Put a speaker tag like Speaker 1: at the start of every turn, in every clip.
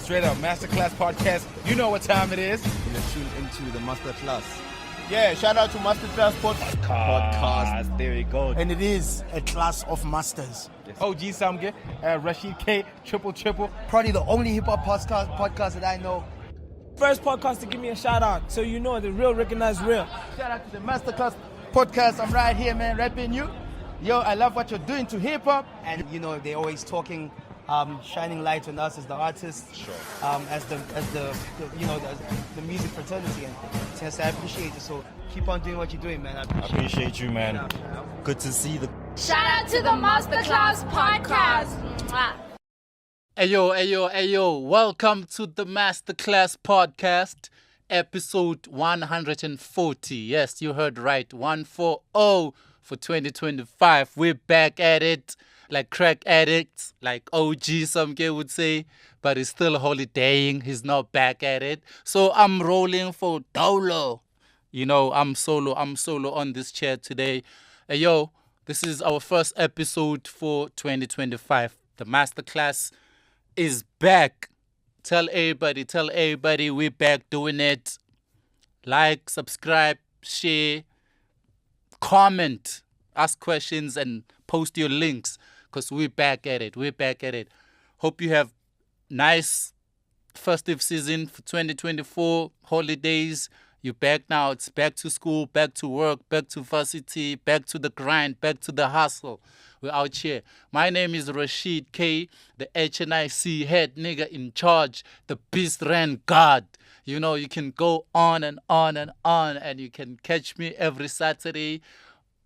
Speaker 1: Straight up, Masterclass Podcast. You know what time it is.
Speaker 2: You're tuned into the Masterclass.
Speaker 1: Yeah, shout out to Masterclass Podcast.
Speaker 2: There we go.
Speaker 3: And it is a class of masters.
Speaker 2: Yes.
Speaker 1: OG Samge, Rashid K, triple.
Speaker 3: Probably the only hip-hop podcast that I know.
Speaker 4: First podcast to give me a shout out, so you know the real recognize real.
Speaker 3: Shout out to the Masterclass Podcast. I'm right here, man, rapping you. Yo, I love what you're doing to hip-hop. And, you know, they're always talking, shining light on us as the artists,
Speaker 2: Sure.
Speaker 3: as the music fraternity. And since I appreciate it, so keep on doing what you're doing, man. I
Speaker 2: Appreciate you, man. Good to see the...
Speaker 5: Shout out to the Masterclass Podcast. Mwah.
Speaker 6: Ayo, welcome to the Masterclass Podcast, episode 140. Yes, you heard right, 140 for 2025. We're back at it, like crack addicts, like OG some guy would say, but he's still holidaying, he's not back at it. So I'm rolling for Dolo. You know, I'm solo on this chair today. Ayo, this is our first episode for 2025. The Masterclass is back. Tell everybody we're back doing it. Like, subscribe, share, comment, ask questions, and post your links, because we're back at it. Hope you have nice festive season for 2024, holidays. You're back now. It's back to school, back to work, back to varsity, back to the grind, back to the hustle. We're out here. My name is Rashid K, the HNIC head nigga in charge, the beast ran god. You know, you can go on and on and on, and you can catch me every Saturday,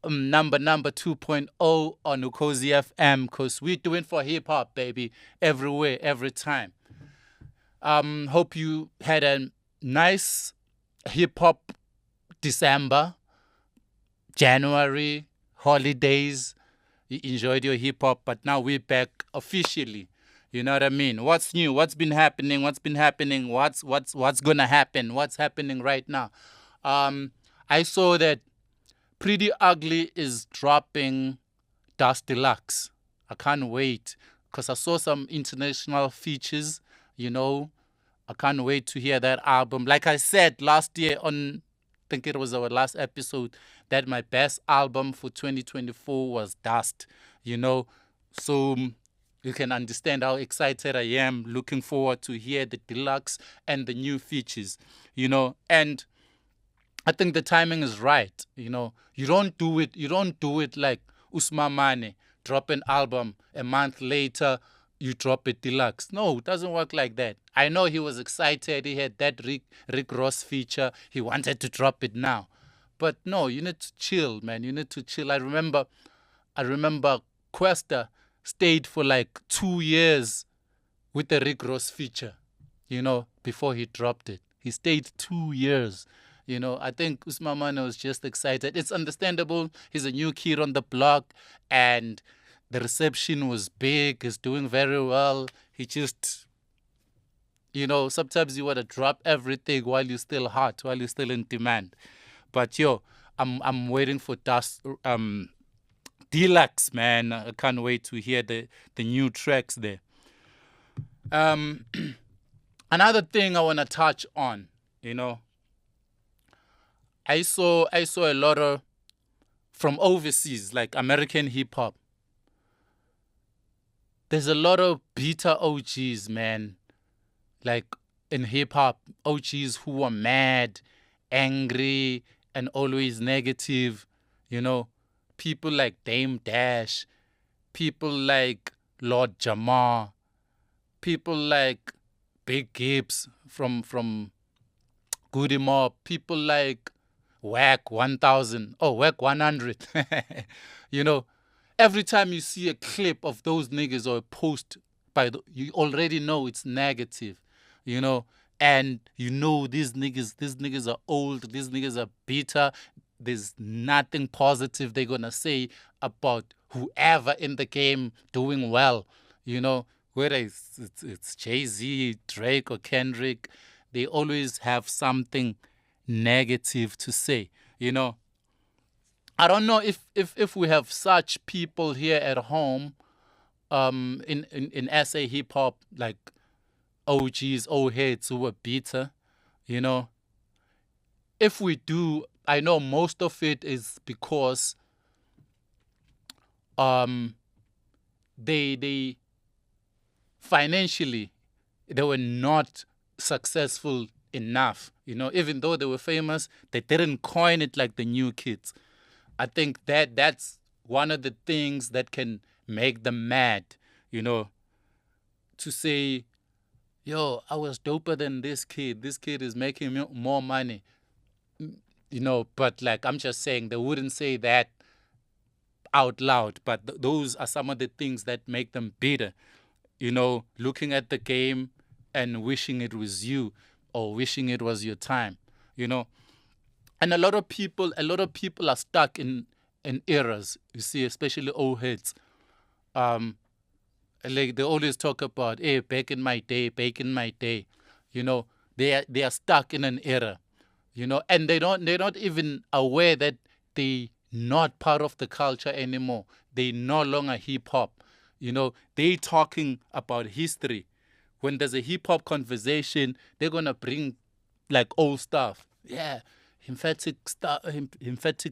Speaker 6: number 2.0 on Ukozi FM, because we're doing for hip-hop, baby, everywhere, every time. Hope you had a nice hip-hop December, January, holidays. You enjoyed your hip-hop, but now we're back officially. You know what I mean? What's new? What's been happening? What's gonna happen? What's happening right now? I saw that Pretty Ugly is dropping Dust Deluxe. I can't wait, because I saw some international features, you know. I can't wait to hear that album. Like I said last year on, I think it was our last episode, that my best album for 2024 was Dust, you know. So you can understand how excited I am, looking forward to hear the deluxe and the new features, you know. And I think the timing is right, you know. You don't do it like Usman Mane, drop an album, a month later you drop a deluxe. No, it doesn't work like that. I know he was excited, he had that Rick Ross feature, he wanted to drop it now. But no, you need to chill, man. You need to chill. I remember Questa stayed for like 2 years with the Rick Ross feature, you know, before he dropped it. He stayed 2 years. You know, I think Usman Mane was just excited. It's understandable. He's a new kid on the block, and the reception was big. He's doing very well. He just, you know, sometimes you want to drop everything while you're still hot, while you're still in demand. But yo, I'm waiting for Dust Deluxe, man. I can't wait to hear the new tracks there. Another thing I want to touch on, you know, I saw a lot of from overseas, like American hip hop. There's a lot of beta OGs, man. Like in hip hop, OGs who are mad, angry, and always negative. You know, people like Dame Dash, people like Lord Jamar, people like Big Gibbs from Goody Mob, people like Whack 1000, Whack 100. You know, every time you see a clip of those niggas or a post you already know it's negative, you know, and you know these niggas are old, these niggas are bitter. There's nothing positive they're gonna say about whoever in the game doing well, you know, whether it's Jay-Z, Drake, or Kendrick. They always have something negative to say, you know. I don't know if we have such people here at home in SA hip hop, like OGs, old heads who were bitter, you know. If we do, I know most of it is because they financially they were not successful enough. You know, even though they were famous, they didn't coin it like the new kids. I think that's one of the things that can make them mad, you know, to say, yo, I was doper than this kid. This kid is making more money. You know, but like I'm just saying, they wouldn't say that out loud. But those are some of the things that make them bitter. You know, looking at the game and wishing it was you or wishing it was your time, you know. And a lot of people are stuck in eras, you see, especially old heads. Like they always talk about, hey, back in my day, you know, they are stuck in an era, you know, and they're not even aware that they not part of the culture anymore. They no longer hip hop. You know, they talking about history. When there's a hip hop conversation, they're gonna bring like old stuff. Yeah, emphatic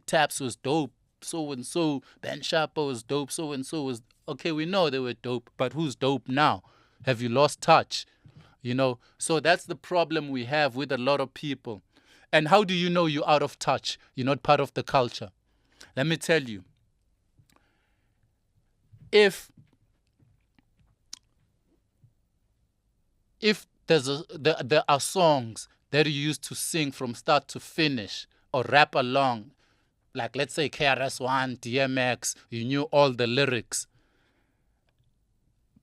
Speaker 6: taps was dope. So and so, Ben Sharper was dope. So and so was okay. We know they were dope, but who's dope now? Have you lost touch? You know, so that's the problem we have with a lot of people. And how do you know you're out of touch? You're not part of the culture. Let me tell you. If there are songs that you used to sing from start to finish or rap along, like let's say KRS-One, DMX, you knew all the lyrics.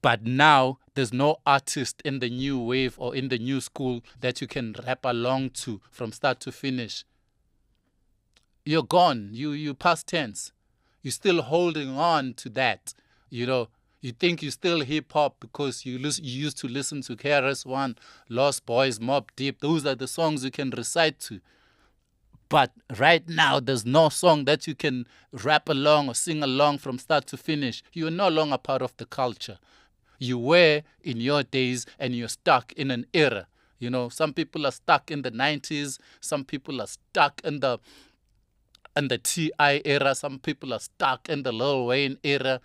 Speaker 6: But now there's no artist in the new wave or in the new school that you can rap along to from start to finish. You're gone. You past tense. You're still holding on to that. You know, you think you're still hip hop because you used to listen to KRS-One, Lost Boys, Mobb Deep. Those are the songs you can recite to. But right now, there's no song that you can rap along or sing along from start to finish. You're no longer part of the culture. You were in your days and you're stuck in an era. You know, some people are stuck in the 90s. Some people are stuck in the T.I. era. Some people are stuck in the Lil Wayne era.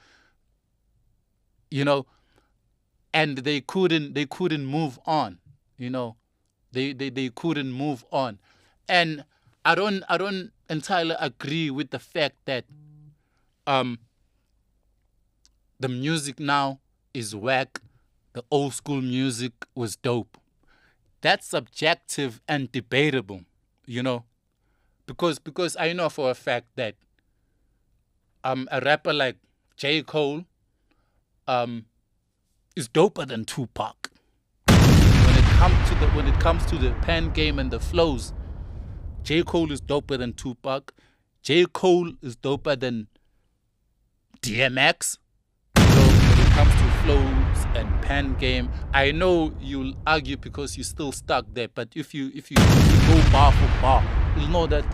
Speaker 6: You know, and they couldn't move on. You know, they couldn't move on. And I don't entirely agree with the fact that the music now is whack. The old school music was dope. That's subjective and debatable, you know, because I know for a fact that a rapper like J. Cole is doper than Tupac. When it comes to the pen game and the flows, J. Cole is doper than Tupac. J. Cole is doper than DMX. So when it comes to flows and pen game, I know you'll argue because you're still stuck there. But if you go bar for bar, you'll know that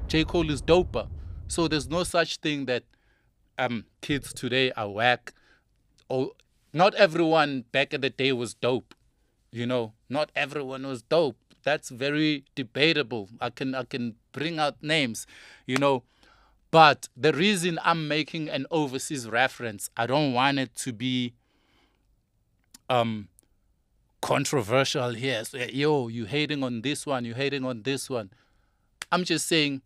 Speaker 6: J. Cole is doper. So there's no such thing that kids today are whack. Or not everyone back in the day was dope. You know, not everyone was dope. That's very debatable. I can bring out names, you know. But the reason I'm making an overseas reference, I don't want it to be controversial here. So, yo, you hating on this one, you hating on this one. I'm just saying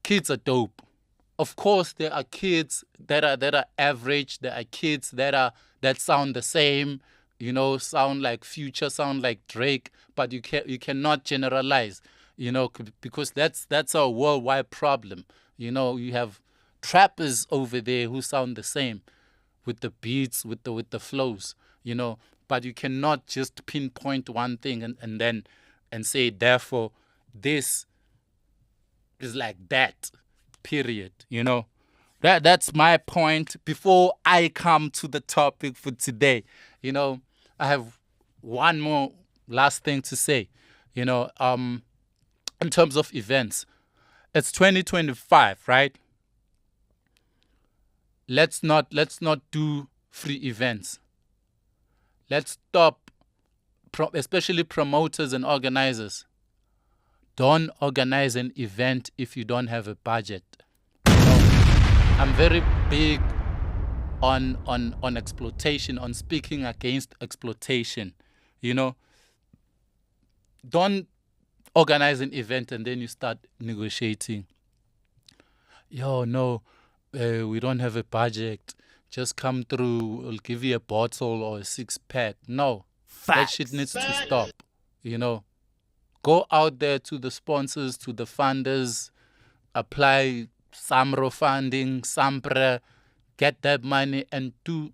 Speaker 6: kids are dope. Of course, there are kids that are average. There are kids that sound the same. You know, sound like Future, sound like Drake, but you cannot generalize, you know, because that's a worldwide problem. You know, you have trappers over there who sound the same with the beats, with the flows, you know, but you cannot just pinpoint one thing and say, therefore, this is like that, period, you know. That's my point. Before I come to the topic for today, you know, I have one more last thing to say, you know, in terms of events. It's 2025, right? Let's not do free events. let's stop, especially promoters and organizers. Don't organize an event if you don't have a budget. I'm very big on exploitation, on speaking against exploitation. Don't organize an event and then you start negotiating. No, we don't have a budget. Just come through. We'll give you a bottle or a 6-pack. No, that shit needs to stop. Go out there to the sponsors, to the funders, apply SAMRO funding, SAMPRA, get that money and do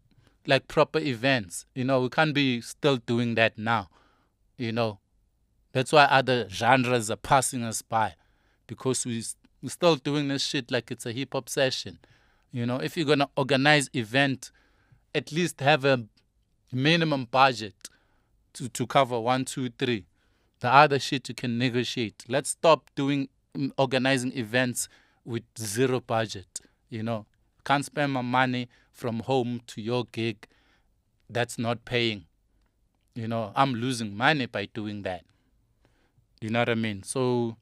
Speaker 6: like proper events. We can't be still doing that now. That's why other genres are passing us by, because we're still doing this shit like it's a hip-hop session. If you're going to organize event, at least have a minimum budget to cover 1, 2, 3. The other shit you can negotiate. Let's stop organizing events with zero budget. Can't spend my money from home to your gig. That's not paying. I'm losing money by doing that. You know what I mean? So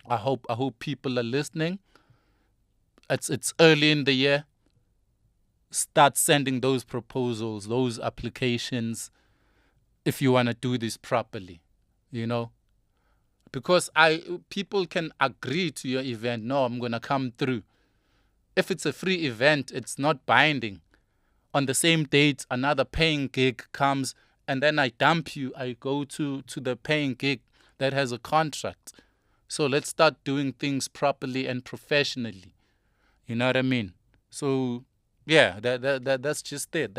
Speaker 6: I hope people are listening. It's early in the year. Start sending those proposals, those applications, if you want to do this properly. Because people can agree to your event. No, I'm going to come through. If it's a free event, it's not binding. On the same date, another paying gig comes, and then I dump you. I go to the paying gig that has a contract. So let's start doing things properly and professionally. You know what I mean? So yeah, that's just it.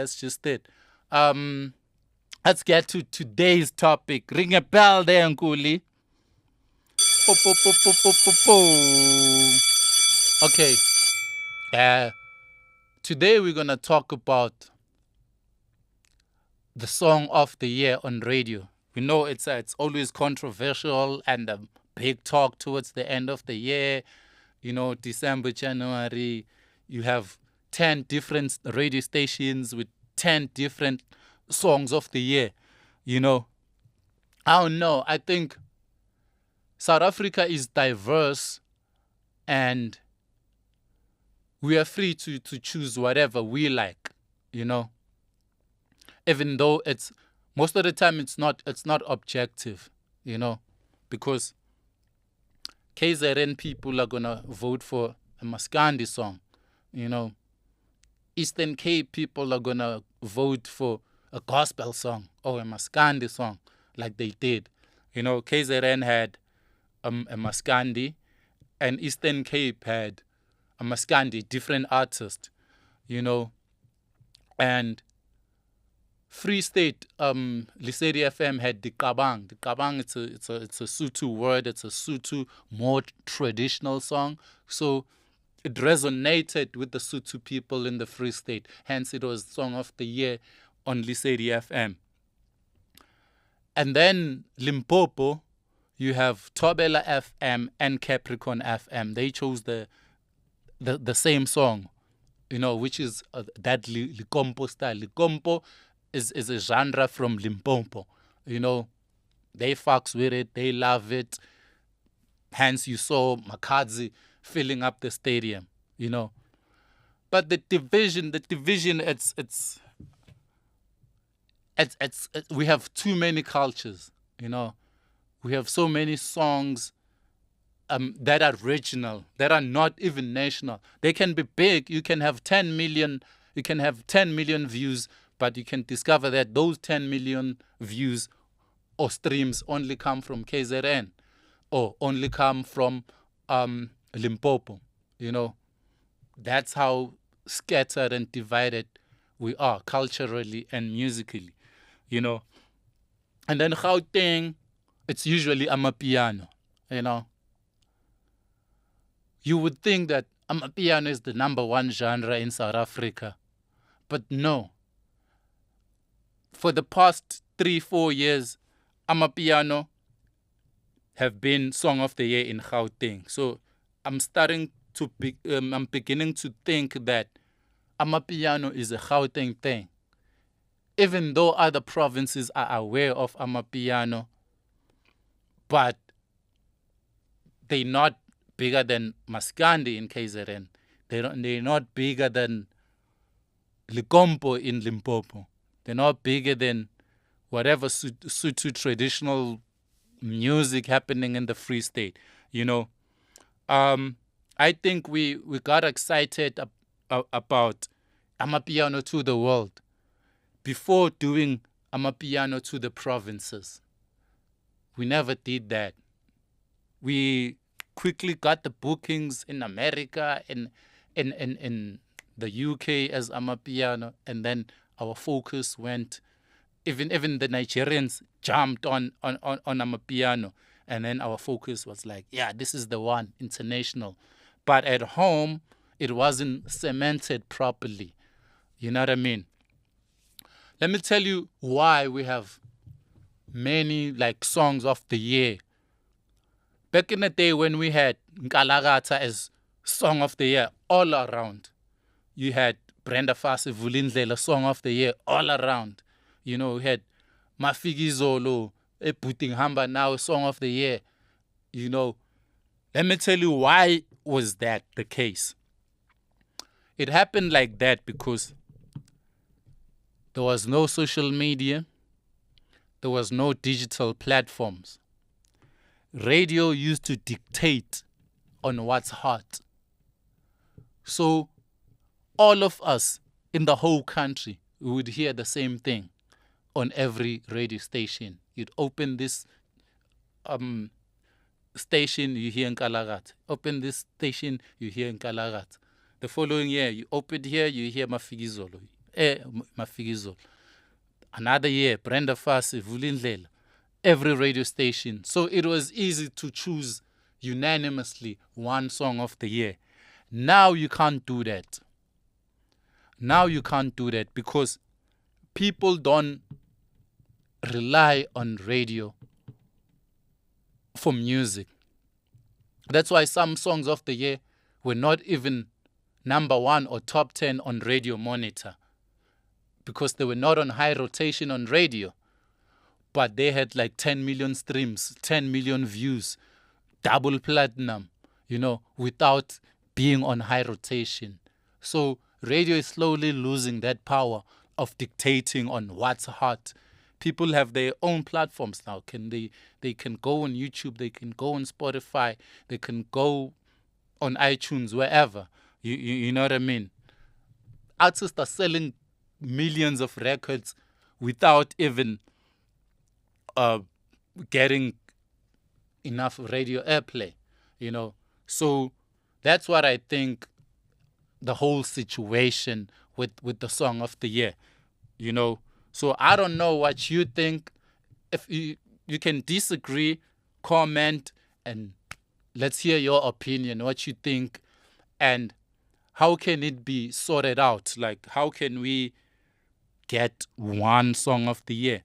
Speaker 6: Let's get to today's topic. Ring a bell there, Nkuli. Okay. Today we're gonna talk about the song of the year on radio. We know it's always controversial and a big talk towards the end of the year. December, January, you have 10 different radio stations with 10 different songs of the year. I don't know. I think South Africa is diverse and we are free to choose whatever we like, even though it's most of the time it's not objective, because KZN people are gonna vote for a Maskandi song, Eastern Cape people are gonna vote for a gospel song or a Maskandi song, like they did. KZN had a Maskandi, and Eastern Cape had a Maskandi, different artist, and Free State, Lisedi FM had Dikabang. Dikabang, it's a Sotho word. It's a Sotho, more traditional song. So it resonated with the Sotho people in the Free State. Hence, it was Song of the Year on Lisedi FM. And then Limpopo, you have Thobela FM and Capricorn FM. They chose the same song, which is that Likompo style. Likompo is a genre from Limpopo. They fucks with it, they love it. Hence you saw Makadzi filling up the stadium, But the division, it's we have too many cultures, We have so many songs that are regional, that are not even national. They can be big. You can have 10 million views, but you can discover that those 10 million views or streams only come from KZN or only come from Limpopo. That's how scattered and divided we are culturally and musically, And then Gauteng, it's usually Amapiano, You would think that Amapiano is the number one genre in South Africa, but no. For the past 3-4 years, Amapiano have been Song of the Year in Gauteng. So I'm beginning to think that Amapiano is a Gauteng thing. even though other provinces are aware of Amapiano, but they're not bigger than Maskandi in KZN. They're not bigger than Likompo in Limpopo. They're not bigger than whatever Sotho traditional music happening in the Free State. I think we got excited about Amapiano to the world before doing Amapiano to the provinces. We never did that. We quickly got the bookings in America and in the UK as Amapiano, and then our focus went. Even the Nigerians jumped on Amapiano, and then our focus was like, yeah, this is the one, international. But at home, it wasn't cemented properly. You know what I mean? Let me tell you why we have many like songs of the year. Back in the day when we had Nkalagata as song of the year all around, you had Brenda Fassie Vulindlela song of the year all around. We had Mafikizolo, Eputing Hamba now song of the year. Let me tell you why was that the case. It happened like that because there was no social media. There was no digital platforms. Radio used to dictate on what's hot. So all of us in the whole country, we would hear the same thing on every radio station. You'd open this station, you hear Nkalagat. Open this station, you hear Nkalagat. The following year, you open here, you hear Mafikizolo. Mafikizolo. Another year, Brenda Fassie, Vulindlela. Every radio station. So it was easy to choose unanimously one song of the year. Now you can't do that. Now you can't do that because people don't rely on radio for music. That's why some songs of the year were not even number 1 or top 10 on Radio Monitor, because they were not on high rotation on radio, but they had like 10 million streams, 10 million views, double platinum, without being on high rotation. So radio is slowly losing that power of dictating on what's hot. People have their own platforms now. They can go on YouTube, they can go on Spotify, they can go on iTunes, wherever. You know what I mean? Artists are selling millions of records without even getting enough radio airplay, So that's what I think the whole situation with the song of the year, So I don't know what you think. If you can disagree, comment, and let's hear your opinion, what you think, and how can it be sorted out? Like, how can we get one song of the year?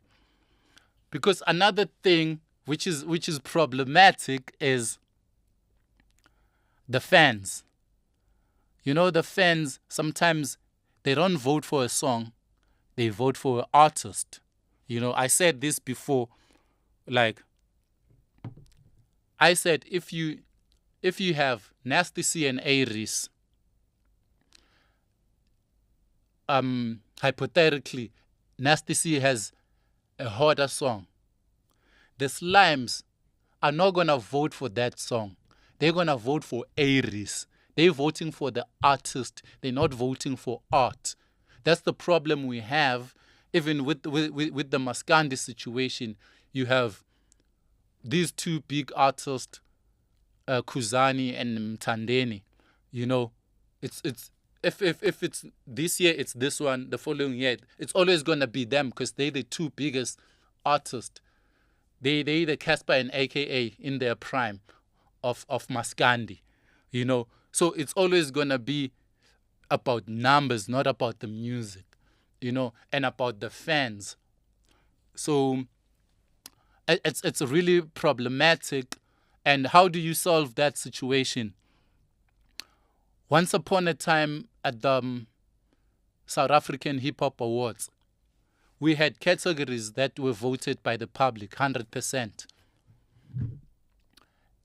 Speaker 6: Because another thing which is problematic is the fans. The fans, sometimes they don't vote for a song, they vote for an artist. I said this before, like, I said if you have Nasty C and Aries, hypothetically, Nasty C has a hotter song. The Slimes are not going to vote for that song. They're going to vote for Aries. They're voting for the artist. They're not voting for art. That's the problem we have. Even with the Maskandi situation, you have these two big artists, Kuzani and Mtandeni. It's if it's this year, it's this one. The following year, it's always gonna be them because they're the two biggest artists. They the Casper and AKA in their prime of Maskandi. So it's always gonna be about numbers, not about the music, and about the fans. So it's really problematic. And how do you solve that situation? Once upon a time at the South African Hip Hop Awards, we had categories that were voted by the public, 100%.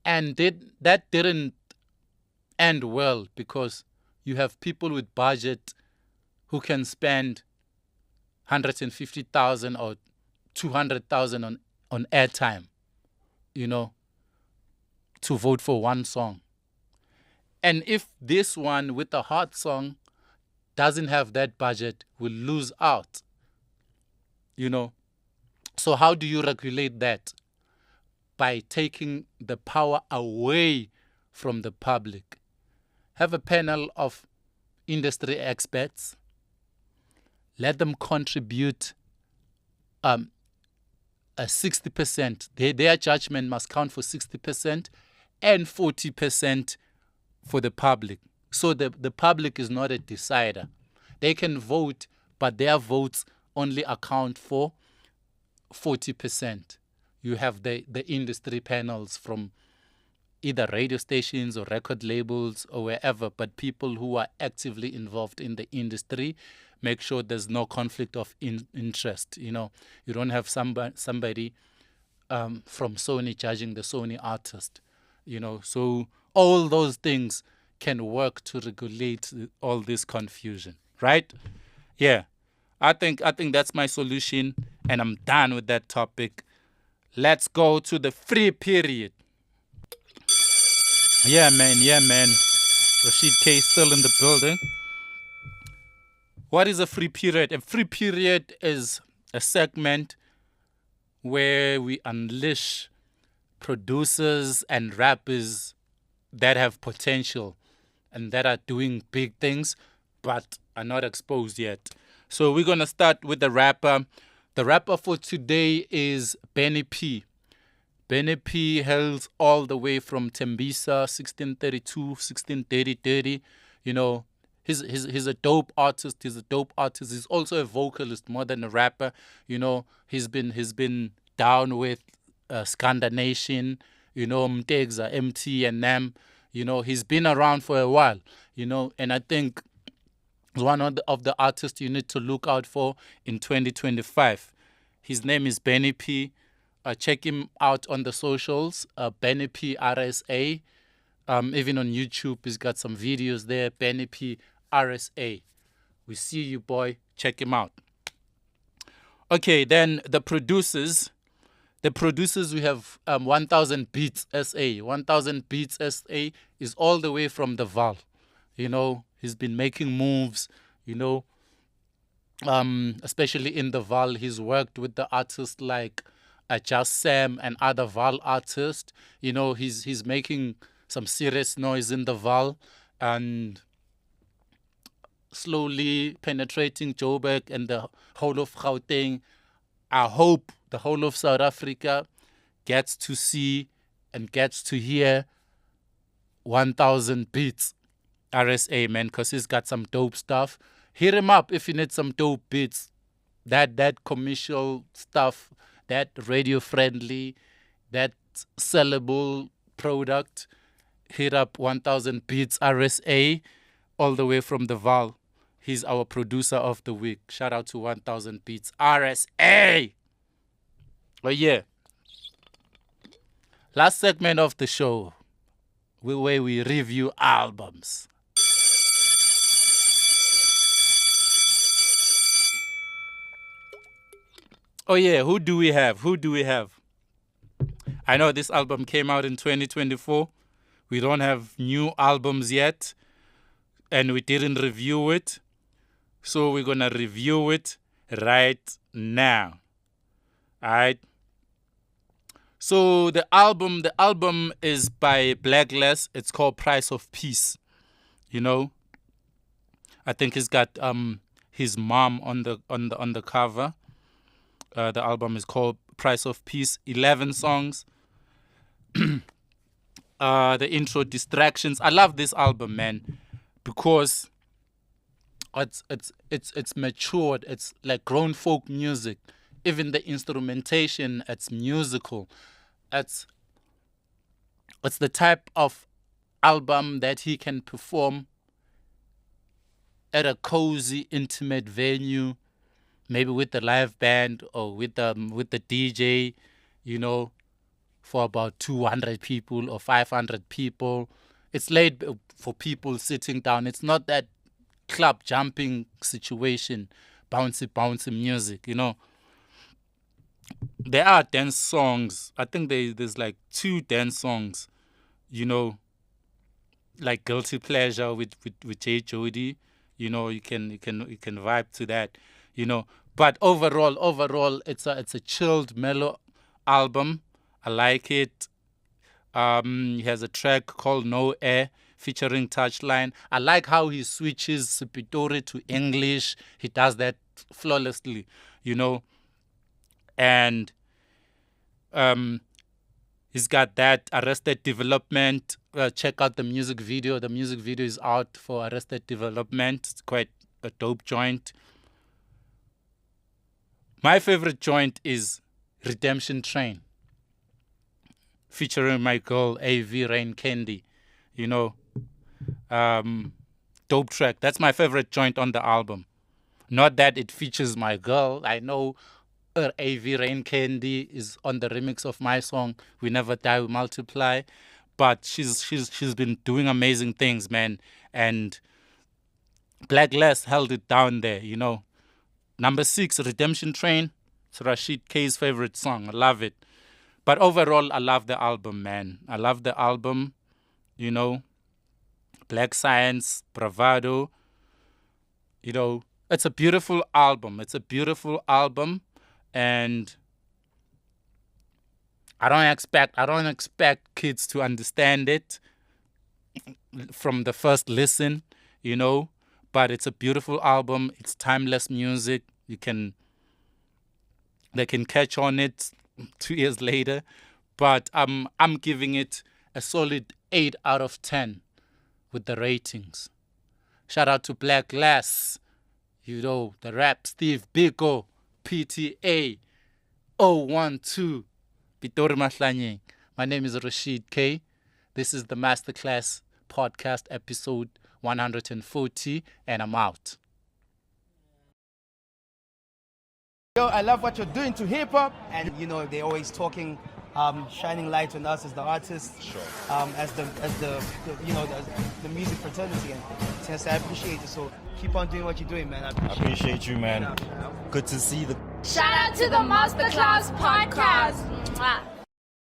Speaker 6: And that didn't end well, because you have people with budget who can spend 150,000 or 200,000 on airtime, to vote for one song. And if this one with a hot song doesn't have that budget, will lose out. So how do you regulate that? By taking the power away from the public. Have a panel of industry experts. Let them contribute a 60%. Their judgment must count for 60% and 40% for the public. So the public is not a decider. They can vote, but their votes only account for 40%. You have the industry panels from either radio stations or record labels or wherever, but people who are actively involved in the industry. Make sure there's no conflict of interest. You don't have somebody from Sony judging the Sony artist. So all those things can work to regulate all this confusion, right? Yeah, I think that's my solution, and I'm done with that topic. Let's go to the free period. Yeah, man. Rashid K still in the building. What is a free period? A free period is a segment where we unleash producers and rappers that have potential and that are doing big things but are not exposed yet. So we're going to start with the rapper. The rapper for today is Benny P. Benny P hails all the way from Tembisa, 1632, 1630. He's a dope artist. He's also a vocalist more than a rapper. He's been down with Skanda Nation, Mtegza, MT and Nam. He's been around for a while, and I think he's one of the artists you need to look out for in 2025. His name is Benny P. Check him out on the socials, Benny P RSA. Even on YouTube, he's got some videos there, Benny P RSA. We see you, boy. Check him out. Okay, then the producers. The producers, we have 1000Beats SA. 1000Beats SA is all the way from the Val. He's been making moves, especially in the Val. He's worked with the artists like Just Sam and other Val artists. He's making some serious noise in the Val and slowly penetrating Joburg and the whole of Gauteng. I hope the whole of South Africa gets to see and gets to hear 1000Beats RSA, man, because he's got some dope stuff. Hit him up if you need some dope beats. That commercial stuff, that radio friendly, that sellable product. Hit up 1000Beats RSA all the way from the Val. He's our producer of the week. Shout out to 1000Beats RSA. Oh yeah. Last segment of the show, where we review albums. Oh yeah, who do we have? I know this album came out in 2024. We don't have new albums yet, and we didn't review it. So we're going to review it right now. All right. So the album is by Blaklez. It's called Price of Peace. I think he's got his mom on the cover. The album is called Price of Peace. 11 songs. The intro, Distractions. I love this album, man, because it's matured. It's like grown folk music. Even the instrumentation, it's musical. It's the type of album that he can perform at a cozy, intimate venue maybe with the live band or with the DJ, you know, for about 200 people or 500 people. It's laid for people sitting down. It's not that club jumping situation, bouncy music, you know. There are dance songs. I think there's like 2 dance songs, you know, like Guilty Pleasure with J Jody. You know, you can vibe to that, you know. But overall, it's a chilled, mellow album. I like it. He has a track called No Air featuring Touchline. I like how he switches Pitori to English. He does that flawlessly, you know. And he's got that Arrested Development. Check out the music video. The music video is out for Arrested Development. It's quite a dope joint. My favorite joint is Redemption Train, featuring my girl AV Rain Candy. You know, dope track. That's my favorite joint on the album. Not that it features my girl. I know AV Rain Candy is on the remix of my song We Never Die, We Multiply, but she's been doing amazing things, man. And Blaklez held it down there, you know. Number 6, Redemption Train. It's Rashid K's favorite song. I love it. But overall, I love the album, man. I love the album, you know. Black Science, Bravado. You know, it's a beautiful album. It's a beautiful album. And I don't expect kids to understand it from the first listen, you know. But it's a beautiful album. It's timeless music. They can catch on it 2 years later. But I'm giving it a solid 8 out of 10 with the ratings. Shout out to Blaklez, you know, the rap, Steve Biko, PTA 012 Pitori Mahlanyeng. My name is Rashid K. This is the Masterclass Podcast episode 140, and I'm out.
Speaker 3: Yo, I love what you're doing to hip hop, and you know they're always talking, shining light on us as the artists,
Speaker 1: Sure.
Speaker 3: as the you know the music fraternity, and since I appreciate it, so keep on doing what you're doing, man. I
Speaker 2: Appreciate you, man. Good to see the
Speaker 5: Shout out to the Masterclass Podcast. Mwah.